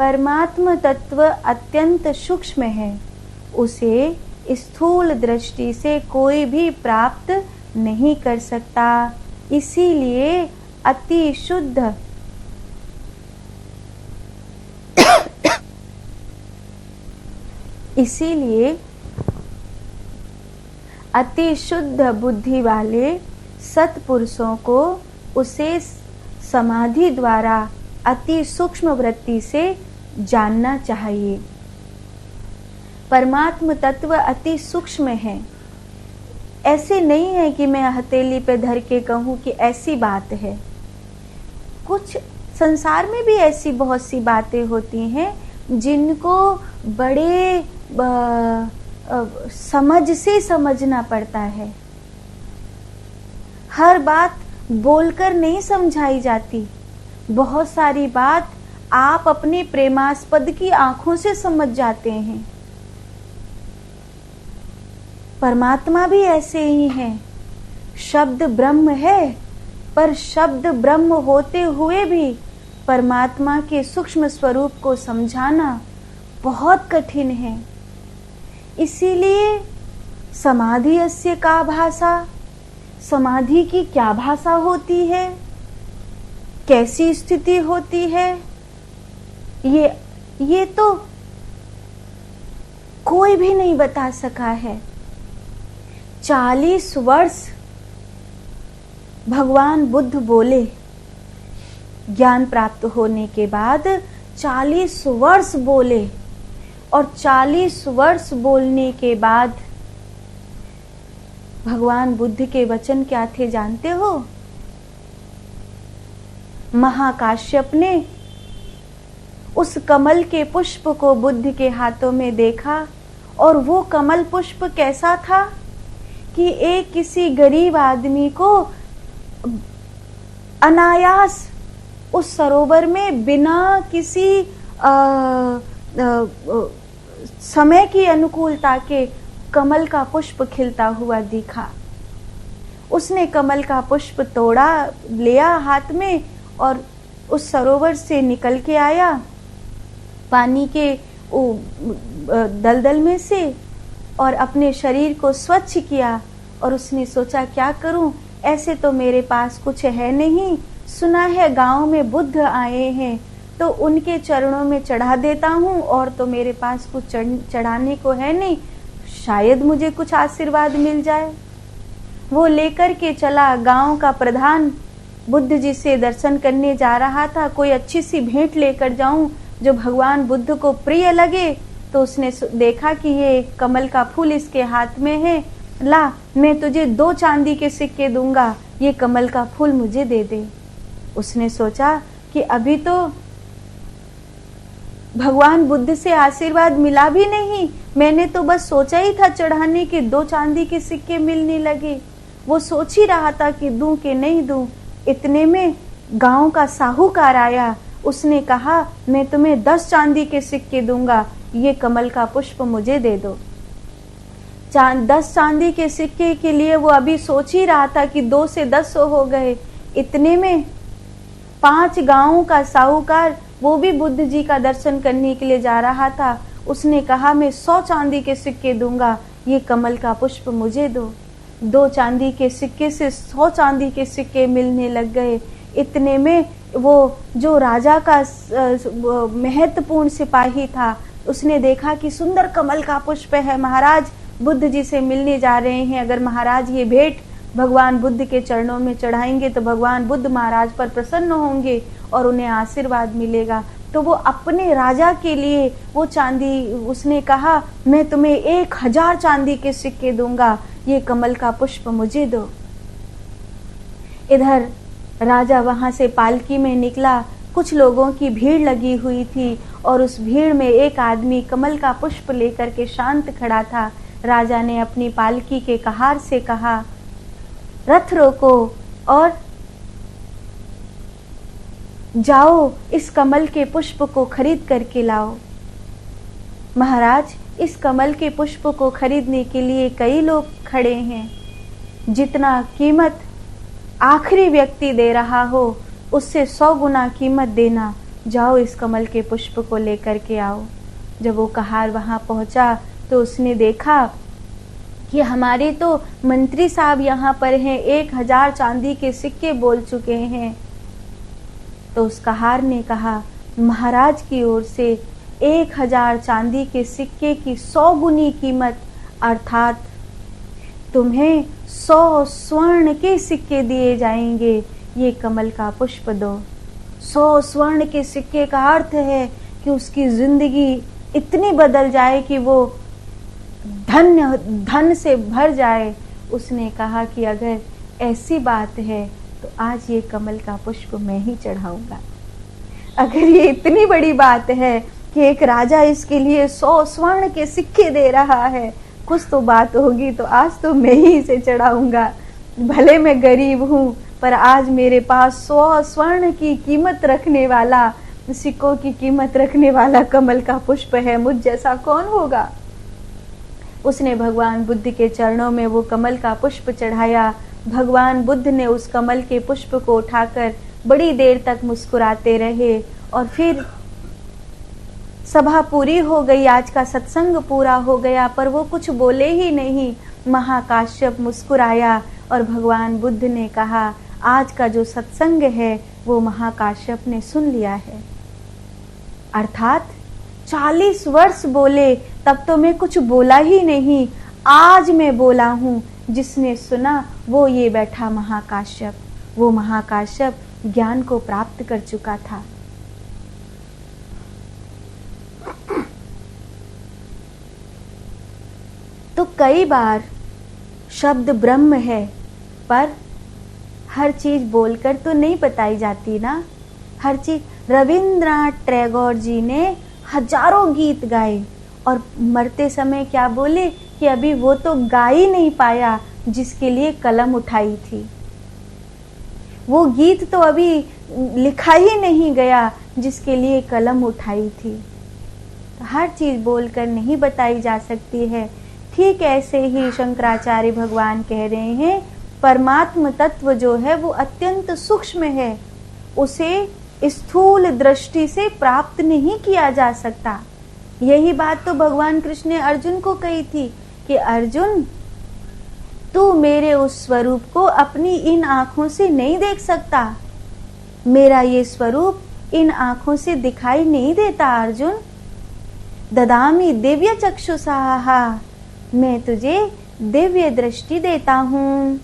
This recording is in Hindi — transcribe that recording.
परमात्म तत्व अत्यंत सूक्ष्म है, उसे स्थूल दृष्टि से कोई भी प्राप्त नहीं कर सकता। इसीलिए अति शुद्ध इसीलिए अति शुद्ध बुद्धि वाले सत्पुरुषों को उसे समाधि द्वारा अति सूक्ष्म वृत्ति से जानना चाहिए। परमात्म तत्व अति सूक्ष्म है। ऐसे नहीं है कि मैं हथेली पे धर के कहूँ कि ऐसी बात है। कुछ संसार में भी ऐसी बहुत सी बातें होती हैं जिनको बड़े समझ से समझना पड़ता है। हर बात बोलकर नहीं समझाई जाती। बहुत सारी बात आप अपने प्रेमास्पद की आंखों से समझ जाते हैं। परमात्मा भी ऐसे ही है। शब्द ब्रह्म है, पर शब्द ब्रह्म होते हुए भी परमात्मा के सूक्ष्म स्वरूप को समझाना बहुत कठिन है। इसीलिए समाधि अस्य का भाषा, समाधि की क्या भाषा होती है, कैसी स्थिति होती है, ये तो कोई भी नहीं बता सका है। 40 वर्ष भगवान बुद्ध बोले, ज्ञान प्राप्त होने के बाद 40 वर्ष बोले, और 40 वर्ष बोलने के बाद भगवान बुद्ध के वचन क्या थे जानते हो? महाकाश्यप ने उस कमल के पुष्प को बुद्ध के हाथों में देखा, और वो कमल पुष्प कैसा था कि एक किसी गरीब आदमी को अनायास उस सरोवर में बिना किसी समय की अनुकूलता के कमल का पुष्प खिलता हुआ दिखा। उसने कमल का पुष्प तोड़ा, लिया हाथ में, और उस सरोवर से निकल के आया पानी के दलदल में से, और अपने शरीर को स्वच्छ किया। और उसने सोचा क्या करूं, ऐसे तो मेरे पास कुछ है नहीं, सुना है गांव में बुद्ध आए हैं तो उनके चरणों में चढ़ा देता हूं, और तो मेरे पास कुछ चढ़ाने को है नहीं, शायद मुझे कुछ आशीर्वाद मिल जाए। वो लेकर के चला। गांव का प्रधान बुद्ध जी से दर्शन करने जा रहा था, कोई अच्छी सी भेंट लेकर जाऊं जो भगवान बुद्ध को प्रिय लगे। तो उसने देखा कि ये कमल का फूल इसके हाथ में है, ला मैं तुझे 2 चांदी के सिक्के दूंगा, ये कमल का फूल मुझे दे दे। उसने सोचा कि अभी तो भगवान बुद्ध से आशीर्वाद मिला भी नहीं, मैंने तो बस सोचा ही था चढ़ाने के 2 चांदी के सिक्के मिलने लगे। वो सोच ही रहा था कि दूं कि नहीं दूं। इतने में गांव का साहूकार आया। उसने कहा मैं तुम्हें 10 चांदी के सिक्के दूंगा, ये कमल का पुष्प मुझे दे दो। 10 चांदी के सिक्के के लिए वो अभी सोच ही रहा था कि 2 से 10 हो गए। इतने में 5 गांवों का साहूकार, वो भी बुद्ध जी का दर्शन करने के लिए जा रहा था। उसने कहा मैं 100 चांदी के सिक्के दूंगा, ये कमल का पुष्प मुझे दो। 2 चांदी के सिक्के से 100 चांदी के सिक्के मिलने लग गए। इतने में वो जो राजा का महत्वपूर्ण सिपाही था, उसने देखा कि सुंदर कमल का पुष्प है, महाराज बुद्ध जी से मिलने जा रहे हैं, अगर महाराज ये भेंट भगवान बुद्ध के चरणों में चढ़ाएंगे तो भगवान बुद्ध महाराज पर प्रसन्न होंगे और उन्हें आशीर्वाद मिलेगा। तो वो अपने राजा के लिए वो चांदी, उसने कहा मैं तुम्हें 1000 चांदी के सिक्के दूंगा, ये कमल का पुष्प मुझे दो। इधर राजा वहां से पालकी में निकला, कुछ लोगों की भीड़ लगी हुई थी और उस भीड़ में एक आदमी कमल का पुष्प लेकर के शांत खड़ा था। राजा ने अपनी पालकी के कहार से कहा रथ रोको और जाओ इस कमल के पुष्प को खरीद करके लाओ। महाराज, इस कमल के पुष्प को खरीदने के लिए कई लोग खड़े हैं, जितना कीमत आखिरी व्यक्ति दे रहा हो उससे 100 गुना कीमत देना, जाओ इस कमल के पुष्प को लेकर के आओ। जब वो कहार वहां पहुंचा तो उसने देखा कि हमारे तो मंत्री साहब यहाँ पर हैं, 1000 चांदी के सिक्के बोल चुके हैं। तो उस कहार ने कहा, महाराज की ओर से 1000 चांदी के सिक्के की 100 गुनी कीमत, अर्थात तुम्हें 100 स्वर्ण के सिक्के दिए जाएंगे, ये कमल का पुष्प दो। 100 स्वर्ण के सिक्के का अर्थ है कि उसकी जिंदगी इतनी बदल जाए कि वो धन से भर जाए। उसने कहा कि अगर ऐसी बात है तो आज ये कमल का पुष्प मैं ही चढ़ाऊंगा। अगर ये इतनी बड़ी बात है कि एक राजा इसके लिए 100 स्वर्ण के सिक्के दे रहा है, कुछ तो बात होगी, तो आज तो मैं ही इसे चढ़ाऊंगा। भले मैं गरीब हूँ, पर आज मेरे पास 100 स्वर्ण की कीमत रखने वाला, सिक्कों की कीमत रखने वाला कमल का पुष्प है, मुझ जैसा कौन होगा। उसने भगवान बुद्ध के चरणों में वो कमल का पुष्प चढ़ाया। भगवान बुद्ध ने उस कमल के पुष्प को उठाकर बड़ी देर तक मुस्कुराते रहे और फिर सभा पूरी हो गई, आज का सत्संग पूरा हो गया, पर वो कुछ बोले ही नहीं। महाकाश्यप मुस्कुराया और भगवान बुद्ध ने कहा, आज का जो सत्संग है वो महाकाश्यप ने सुन लिया है। अर्थात 40 वर्ष बोले तब तो मैं कुछ बोला ही नहीं, आज मैं बोला हूँ। जिसने सुना वो ये बैठा महाकाश्यप। वो महाकाश्यप ज्ञान को प्राप्त कर चुका था। तो कई बार शब्द ब्रह्म है, पर हर चीज बोलकर तो नहीं बताई जाती ना। हर चीज रविंद्रनाथ टैगोर जी ने हजारों गीत गाए और मरते समय क्या बोले कि अभी वो तो गा ही नहीं पाया जिसके लिए कलम उठाई थी। वो गीत तो अभी लिखा ही नहीं गया जिसके लिए कलम उठाई थी। तो हर चीज बोलकर नहीं बताई जा सकती है। ठीक ऐसे ही शंकराचार्य भगवान कह रहे हैं, परमात्म तत्व जो है वो अत्यंत सूक्ष्म है, उसे स्थूल दृष्टि से प्राप्त नहीं किया जा सकता। यही बात तो भगवान कृष्ण ने अर्जुन को कही थी कि अर्जुन, तू मेरे उस स्वरूप को अपनी इन आंखों से नहीं देख सकता। मेरा ये स्वरूप इन आंखों से दिखाई नहीं देता अर्जुन। ददामि दिव्य चक्षुषा, मैं तुझे दिव्य दृष्टि देता हूँ।